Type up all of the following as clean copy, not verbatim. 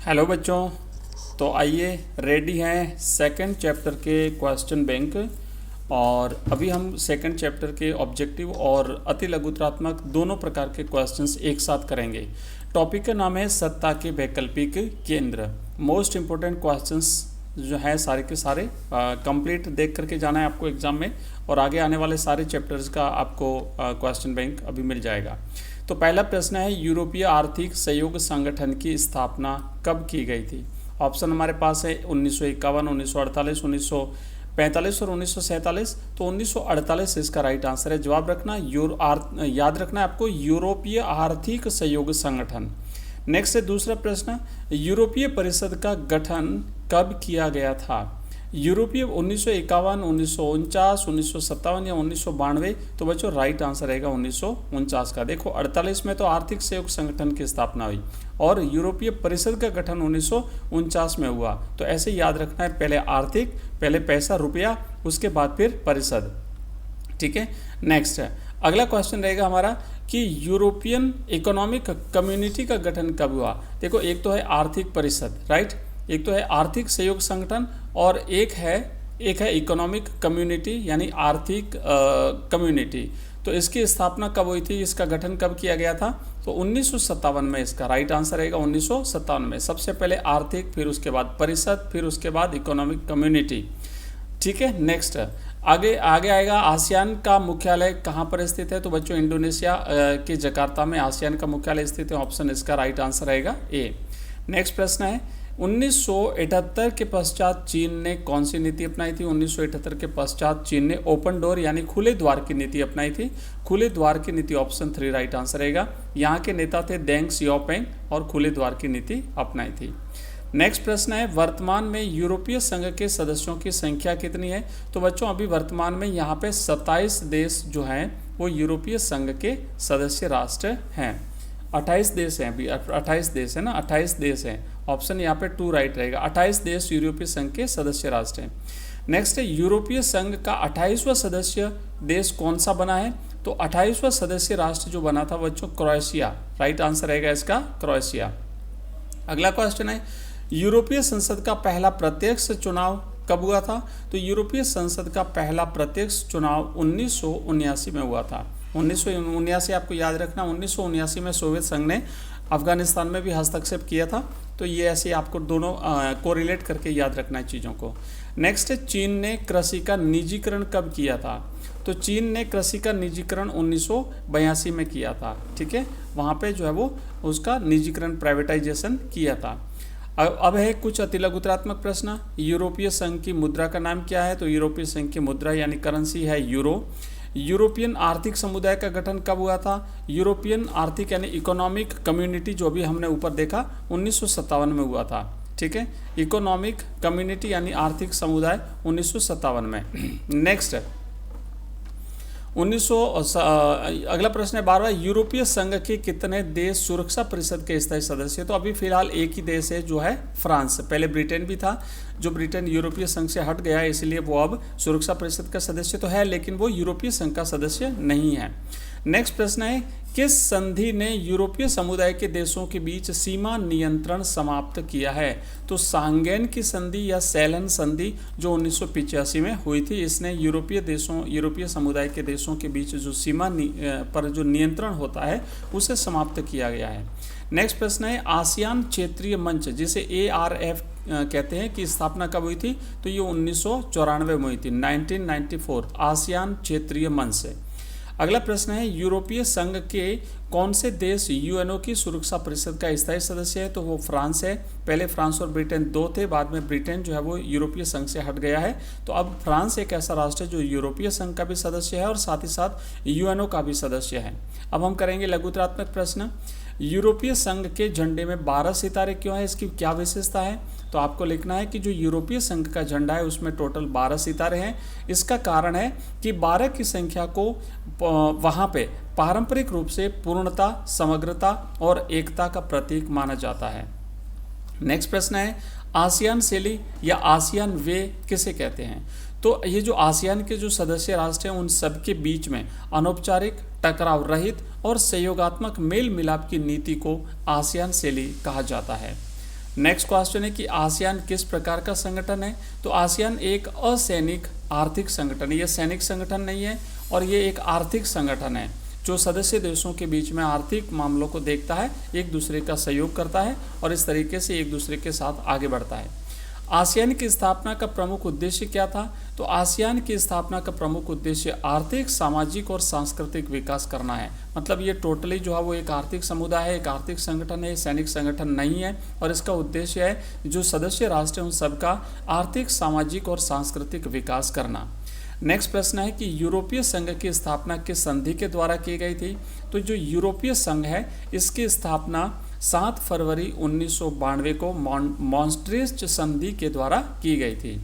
Hello बच्चों। तो आइए रेडी हैं सेकंड चैप्टर के क्वेश्चन बैंक। और अभी हम सेकंड चैप्टर के ऑब्जेक्टिव और अति लघुत्रात्मक दोनों प्रकार के क्वेश्चंस एक साथ करेंगे। टॉपिक का नाम है सत्ता के वैकल्पिक केंद्र। मोस्ट इम्पोर्टेंट क्वेश्चंस जो है सारे के सारे कंप्लीट देख करके जाना है आपको एग्जाम में, और आगे आने वाले सारे चैप्टर्स का आपको क्वेश्चन बैंक अभी मिल जाएगा। तो पहला प्रश्न है, यूरोपीय आर्थिक सहयोग संगठन की स्थापना कब की गई थी? ऑप्शन हमारे पास है 1951, 1948, 1945 और 1947। तो 1948 इसका राइट आंसर है। जवाब रखना याद रखना है आपको, यूरोपीय आर्थिक सहयोग संगठन। नेक्स्ट है दूसरा प्रश्न, यूरोपीय परिषद का गठन कब किया गया था? यूरोपीय 1951, 1949, 1957 या 1992। तो बच्चों राइट आंसर रहेगा 1949 का। देखो 48 में तो आर्थिक सहयोग संगठन की स्थापना हुई और यूरोपीय परिषद का गठन 1949 में हुआ। तो ऐसे याद रखना है, पहले आर्थिक, पहले पैसा रुपया, उसके बाद फिर परिषद। ठीक है। नेक्स्ट है अगला क्वेश्चन रहेगा हमारा कि यूरोपियन इकोनॉमिक कम्युनिटी का गठन कब हुआ? देखो एक तो है आर्थिक परिषद, राइट, एक तो है आर्थिक सहयोग संगठन और एक है इकोनॉमिक कम्युनिटी यानी आर्थिक कम्युनिटी। तो इसकी स्थापना कब हुई थी, इसका गठन कब किया गया था? तो 1957 में इसका राइट आंसर रहेगा 1957 में। सबसे पहले आर्थिक, फिर उसके बाद परिषद, फिर उसके बाद इकोनॉमिक कम्युनिटी। ठीक है। नेक्स्ट आगे आएगा आसियान का मुख्यालय कहाँ पर स्थित है? तो बच्चों इंडोनेशिया के जकार्ता में आसियान का मुख्यालय स्थित है। ऑप्शन इसका राइट आंसर रहेगा ए। नेक्स्ट प्रश्न है, 1978 के पश्चात चीन ने कौन सी नीति अपनाई थी? 1978 के पश्चात चीन ने ओपन डोर यानी खुले द्वार की नीति अपनाई थी। खुले द्वार की नीति ऑप्शन 3 राइट आंसर रहेगा। यहाँ के नेता थे देंग सियाओपिंग और खुले द्वार की नीति अपनाई थी। नेक्स्ट प्रश्न है, वर्तमान में यूरोपीय संघ के सदस्यों की संख्या कितनी है? तो बच्चों अभी वर्तमान में यहाँ पे 27 देश जो हैं वो यूरोपीय संघ के सदस्य राष्ट्र हैं। 28 देश हैं अभी, 28 देश है ना, 28 देश हैं। ऑप्शन यहाँ पे 2 राइट रहेगा। 28 देश यूरोपीय संघ के सदस्य राष्ट्र हैं। नेक्स्ट है, यूरोपीय संघ का 28वां सदस्य देश कौन सा बना है? तो 28वां सदस्य राष्ट्र जो बना था बच्चों क्रोएशिया। राइट आंसर रहेगा इसका क्रोएशिया। अगला क्वेश्चन है, यूरोपीय संसद का पहला प्रत्यक्ष चुनाव कब हुआ था? तो यूरोपीय संसद का पहला प्रत्यक्ष चुनाव 1979 में हुआ था। 1979 आपको याद रखना, 1979 में सोवियत संघ ने अफगानिस्तान में भी हस्तक्षेप किया था। तो ये ऐसे आपको दोनों कोरिलेट करके याद रखना है चीज़ों को। नेक्स्ट है, चीन ने कृषि का निजीकरण कब किया था? तो चीन ने कृषि का निजीकरण 1982 में किया था। ठीक है, वहाँ पे जो है वो उसका निजीकरण, प्राइवेटाइजेशन किया था। अब है कुछ अतिलघुत्रात्मक प्रश्न। यूरोपीय संघ की मुद्रा का नाम क्या है? तो यूरोपीय संघ की मुद्रा यानी करेंसी है यूरो। यूरोपियन आर्थिक समुदाय का गठन कब हुआ था? यूरोपियन आर्थिक यानी इकोनॉमिक कम्युनिटी जो भी हमने ऊपर देखा 1957 में हुआ था। ठीक है, इकोनॉमिक कम्युनिटी यानी आर्थिक समुदाय 1957 में। नेक्स्ट अगला प्रश्न है 12वां, यूरोपीय संघ के कितने देश सुरक्षा परिषद के स्थायी सदस्य? तो अभी फिलहाल एक ही देश है जो है फ्रांस। पहले ब्रिटेन भी था, जो ब्रिटेन यूरोपीय संघ से हट गया है, इसलिए वो अब सुरक्षा परिषद का सदस्य तो है लेकिन वो यूरोपीय संघ का सदस्य नहीं है। नेक्स्ट प्रश्न है, किस संधि ने यूरोपीय समुदाय के देशों के बीच सीमा नियंत्रण समाप्त किया है? तो सांगेन की संधि या सेलन संधि जो 1985 में हुई थी, इसने यूरोपीय समुदाय के देशों के बीच जो सीमा पर जो नियंत्रण होता है उसे समाप्त किया गया है। नेक्स्ट प्रश्न है, आसियान क्षेत्रीय मंच जिसे ARF कहते हैं की स्थापना कब हुई थी? तो ये 1994 में हुई थी, 1994, आसियान क्षेत्रीय मंच से। अगला प्रश्न है, यूरोपीय संघ के कौन से देश UNO की सुरक्षा परिषद का स्थायी सदस्य है? तो वो फ्रांस है। पहले फ्रांस और ब्रिटेन 2 थे, बाद में ब्रिटेन जो है वो यूरोपीय संघ से हट गया है। तो अब फ्रांस एक ऐसा राष्ट्र है जो यूरोपीय संघ का भी सदस्य है और साथ ही साथ UNO का भी सदस्य है। अब हम करेंगे लघुत्रात्मक प्रश्न। यूरोपीय संघ के झंडे में 12 सितारे क्यों है, इसकी क्या विशेषता है? तो आपको लिखना है कि जो यूरोपीय संघ का झंडा है उसमें टोटल 12 सितारे हैं। इसका कारण है कि 12 की संख्या को वहाँ पे पारंपरिक रूप से पूर्णता, समग्रता और एकता का प्रतीक माना जाता है। नेक्स्ट प्रश्न है, आसियान शैली या आसियान वे किसे कहते हैं? तो ये जो आसियान के जो सदस्य राष्ट्र हैं उन सब के बीच में अनौपचारिक, टकराव रहित और सहयोगात्मक मेल मिलाप की नीति को आसियान शैली कहा जाता है। नेक्स्ट क्वेश्चन है कि आसियान किस प्रकार का संगठन है। तो आसियान एक असैनिक आर्थिक संगठन है, ये सैनिक संगठन नहीं है और ये एक आर्थिक संगठन है जो सदस्य देशों के बीच में आर्थिक मामलों को देखता है, एक दूसरे का सहयोग करता है और इस तरीके से एक दूसरे के साथ आगे बढ़ता है। आसियान की स्थापना का प्रमुख उद्देश्य क्या था। तो आसियान की स्थापना का प्रमुख उद्देश्य आर्थिक, सामाजिक और सांस्कृतिक विकास करना है। मतलब ये टोटली जो है वो एक आर्थिक समुदाय है, एक आर्थिक संगठन है, सैनिक संगठन नहीं है और इसका उद्देश्य है जो सदस्य राष्ट्र हैं उन सबका आर्थिक, सामाजिक और सांस्कृतिक विकास करना। नेक्स्ट प्रश्न है कि यूरोपीय संघ की स्थापना किस संधि के द्वारा की गई थी। तो जो यूरोपीय संघ है इसकी स्थापना 7 फरवरी 1992 को मॉन्ट्रिस्ट संधि के द्वारा की गई थी।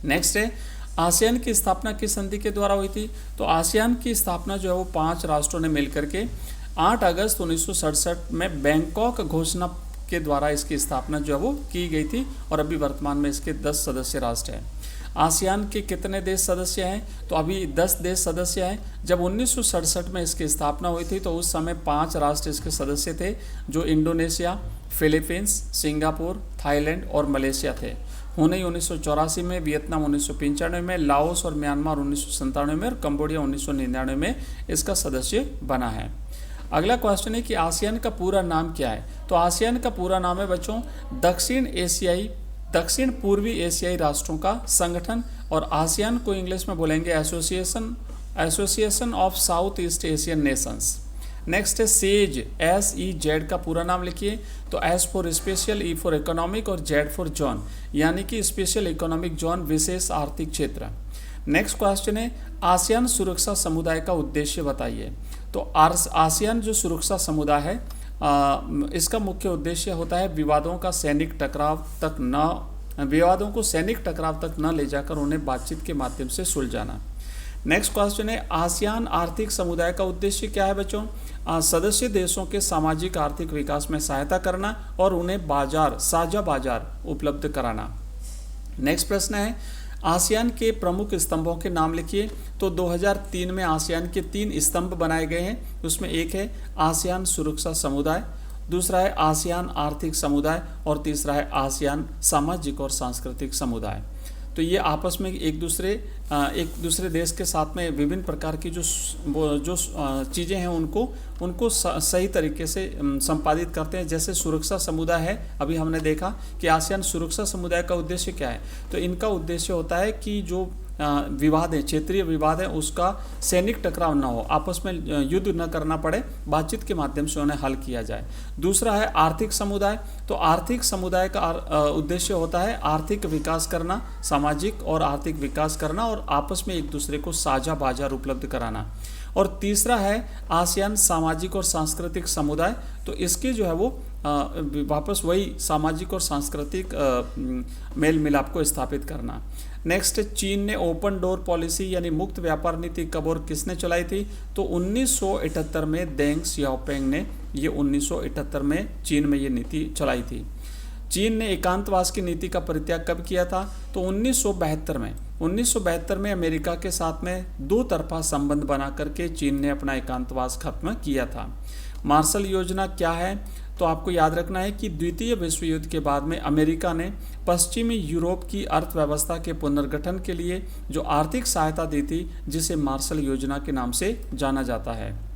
नेक्स्ट है आसियान की स्थापना किस संधि के द्वारा हुई थी। तो आसियान की स्थापना जो है वो 5 राष्ट्रों ने मिलकर के 8 अगस्त 1967 में बैंकॉक घोषणा के द्वारा इसकी स्थापना जो है वो की गई थी और अभी वर्तमान में इसके 10 सदस्य राष्ट्र हैं। आसियान के कितने देश सदस्य हैं। तो अभी 10 देश सदस्य हैं। जब 1967 में इसकी स्थापना हुई थी तो उस समय 5 राष्ट्र इसके सदस्य थे जो इंडोनेशिया, फिलीपींस, सिंगापुर, थाईलैंड और मलेशिया थे। हुनई 1984 में, वियतनाम 1995 में, लाओस और म्यांमार 1997 में और कंबोडिया 1999 में इसका सदस्य बना है। अगला क्वेश्चन है कि आसियान का पूरा नाम क्या है। तो आसियान का पूरा नाम है बच्चों दक्षिण पूर्वी एशियाई राष्ट्रों का संगठन और आसियान को इंग्लिश में बोलेंगे association of south east Asian Nations. Next है सेज, SEZ का पूरा नाम लिखिए। तो S for special, E for economic और Z फॉर जोन, यानी कि स्पेशल इकोनॉमिक जोन, विशेष आर्थिक क्षेत्र। नेक्स्ट क्वेश्चन है आसियान सुरक्षा समुदाय का उद्देश्य बताइए। तो आसियान जो सुरक्षा समुदाय है इसका मुख्य उद्देश्य होता है विवादों को सैनिक टकराव तक न ले जाकर उन्हें बातचीत के माध्यम से सुलझाना। नेक्स्ट क्वेश्चन है आसियान आर्थिक समुदाय का उद्देश्य क्या है बच्चों। सदस्य देशों के सामाजिक आर्थिक विकास में सहायता करना और उन्हें साझा बाजार उपलब्ध कराना। नेक्स्ट प्रश्न है आसियान के प्रमुख स्तंभों के नाम लिखिए। तो 2003 में आसियान के 3 स्तंभ बनाए गए हैं। उसमें एक है आसियान सुरक्षा समुदाय, दूसरा है आसियान आर्थिक समुदाय और तीसरा है आसियान सामाजिक और सांस्कृतिक समुदाय। तो ये आपस में एक दूसरे देश के साथ में विभिन्न प्रकार की जो चीज़ें हैं उनको सही तरीके से संपादित करते हैं। जैसे सुरक्षा समुदाय है, अभी हमने देखा कि आसियान सुरक्षा समुदाय का उद्देश्य क्या है। तो इनका उद्देश्य होता है कि जो विवाद है, क्षेत्रीय विवाद है, उसका सैनिक टकराव ना हो, आपस में युद्ध न करना पड़े, बातचीत के माध्यम से उन्हें हल किया जाए। दूसरा है आर्थिक समुदाय। तो आर्थिक समुदाय का उद्देश्य होता है आर्थिक विकास करना, सामाजिक और आर्थिक विकास करना और आपस में एक दूसरे को साझा बाजार उपलब्ध कराना। और तीसरा है आसियान सामाजिक और सांस्कृतिक समुदाय। तो इसकी जो है वो वापस वही सामाजिक और सांस्कृतिक मेल मिलाप को स्थापित करना। नेक्स्ट, चीन ने ओपन डोर पॉलिसी यानी मुक्त व्यापार नीति कब और किसने चलाई थी। तो 1978 में देंग सियाओपिंग ने ये 1978 में चीन में ये नीति चलाई थी। चीन ने एकांतवास की नीति का परित्याग कब किया था। तो 1972 में अमेरिका के साथ में 2 तरफा संबंध बना करके चीन ने अपना एकांतवास खत्म किया था। मार्शल योजना क्या है। तो आपको याद रखना है कि द्वितीय विश्व युद्ध के बाद में अमेरिका ने पश्चिमी यूरोप की अर्थव्यवस्था के पुनर्गठन के लिए जो आर्थिक सहायता दी थी, जिसे मार्शल योजना के नाम से जाना जाता है।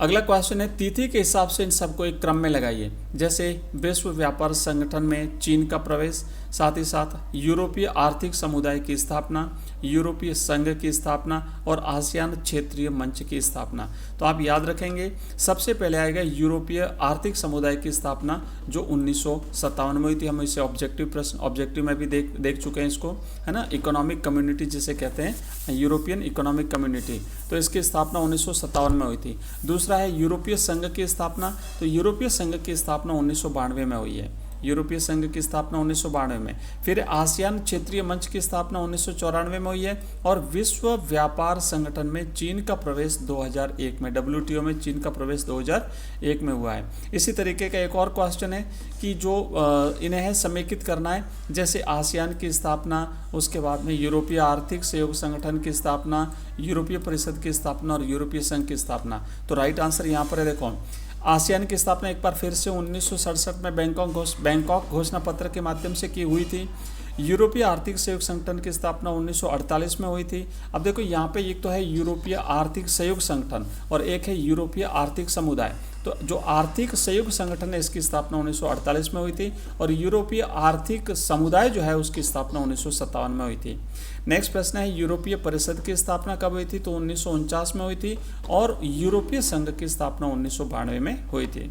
अगला क्वेश्चन है तिथि के हिसाब से इन सबको एक क्रम में लगाइए। जैसे विश्व व्यापार संगठन में चीन का प्रवेश, साथ ही साथ यूरोपीय आर्थिक समुदाय की स्थापना, यूरोपीय संघ की स्थापना और आसियान क्षेत्रीय मंच की स्थापना। तो आप याद रखेंगे सबसे पहले आएगा यूरोपीय आर्थिक समुदाय की स्थापना जो 1957 में हुई थी। हम इसे ऑब्जेक्टिव में भी देख चुके हैं इसको, है ना। इकोनॉमिक कम्युनिटी जिसे कहते हैं, यूरोपियन इकोनॉमिक कम्युनिटी, तो इसकी स्थापना 1957 में हुई थी। दूसरा है यूरोपीय संघ की स्थापना। तो यूरोपीय संघ की स्थापना 1992 में हुई है। यूरोपीय संघ की स्थापना 1992 में। फिर आसियान क्षेत्रीय मंच की स्थापना 1994 में हुई है। और विश्व व्यापार संगठन में चीन का प्रवेश 2001 में, WTO में चीन का प्रवेश 2001 में हुआ है। इसी तरीके का एक और क्वेश्चन है कि जो इन्हें समेकित करना है, जैसे आसियान की स्थापना, उसके बाद में यूरोपीय आर्थिक सहयोग संगठन की स्थापना, यूरोपीय परिषद की स्थापना और यूरोपीय संघ की स्थापना। तो राइट आंसर यहाँ पर है, देखो आसियान की स्थापना एक बार फिर से 1967 में बैंकॉक घोषणा पत्र के माध्यम से की हुई थी। यूरोपीय आर्थिक सहयोग संगठन की स्थापना 1948 में हुई थी। अब देखो यहाँ पे एक तो है यूरोपीय आर्थिक सहयोग संगठन और एक है यूरोपीय आर्थिक समुदाय। तो जो आर्थिक सहयोग संगठन है इसकी स्थापना 1948 में हुई थी और यूरोपीय आर्थिक समुदाय जो है उसकी स्थापना 1957 में हुई थी। नेक्स्ट प्रश्न है यूरोपीय परिषद की स्थापना कब हुई थी? तो 1949 में हुई थी और यूरोपीय संघ की स्थापना 1992 में हुई थी।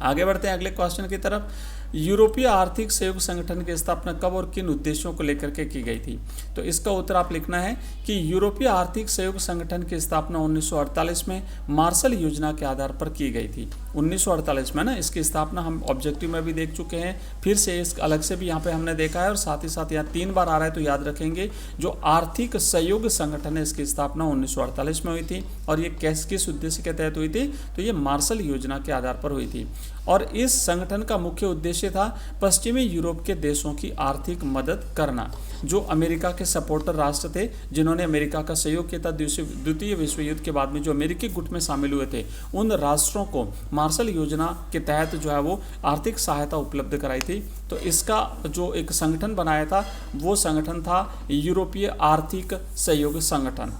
आगे बढ़ते हैं अगले क्वेश्चन की तरफ। यूरोपीय आर्थिक सहयोग संगठन की स्थापना कब और किन उद्देश्यों को लेकर के की गई थी? तो इसका उत्तर आप लिखना है कि यूरोपीय आर्थिक सहयोग संगठन की स्थापना 1948 में मार्शल योजना के आधार पर की गई थी। 1948 में ना इसकी स्थापना हम ऑब्जेक्टिव में भी देख चुके हैं, फिर से इस अलग से भी यहाँ पे हमने देखा है और साथ ही साथ यहाँ 3 बार आ रहा है तो याद रखेंगे। जो आर्थिक सहयोग संगठन है इसकी स्थापना 1948 में हुई थी और ये किस उद्देश्य के तहत हुई थी? तो ये मार्शल योजना के आधार पर हुई थी और इस संगठन का मुख्य उद्देश्य था पश्चिमी यूरोप के देशों की आर्थिक मदद करना। जो अमेरिका के सपोर्टर राष्ट्र थे जिन्होंने अमेरिका का सहयोग किया था द्वितीय विश्व युद्ध के बाद में, जो अमेरिकी गुट में शामिल हुए थे, उन राष्ट्रों को मार्शल योजना के तहत जो है वो आर्थिक सहायता उपलब्ध कराई थी। तो इसका जो एक संगठन बनाया था वो संगठन था यूरोपीय आर्थिक सहयोग संगठन।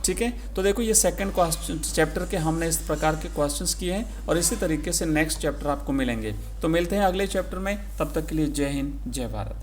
ठीक है, तो देखो ये सेकंड क्वेश्चन चैप्टर के हमने इस प्रकार के क्वेश्चंस किए हैं और इसी तरीके से नेक्स्ट चैप्टर आपको मिलेंगे। तो मिलते हैं अगले चैप्टर में, तब तक के लिए जय हिंद जय भारत।